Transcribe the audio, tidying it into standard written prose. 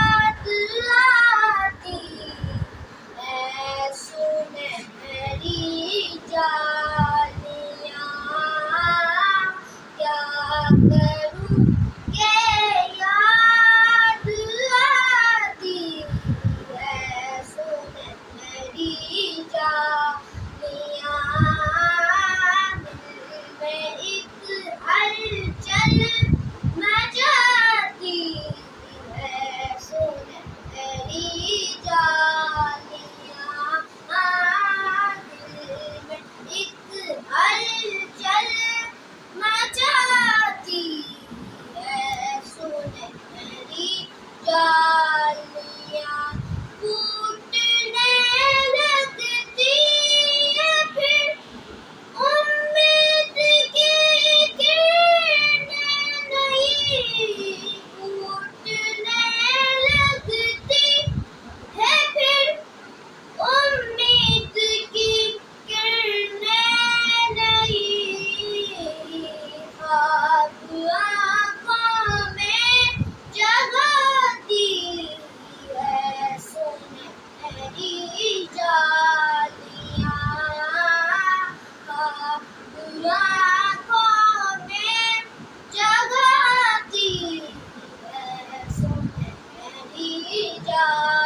یاد آتی ہے سنہری جالیاں، کیا کروں کہ یاد آتی ہے سنہری جالیاں، دل میں ایک ہلچل مچاتی ہے سنہری جالیاں، دل میں ایک ہلچل مچاتی ہے سنہری جالیاں، ٹوٹنے لگتی ہے پھر امید کی کرنیں نہیں، ٹوٹنے لگتی ہے پھر امید کی کرنیں نہیں، خواب آنکھوں میں جگاتی ہے سنہری جالیاں، خواب آنکھوں میں جگاتی ہے سنہری جالیاں۔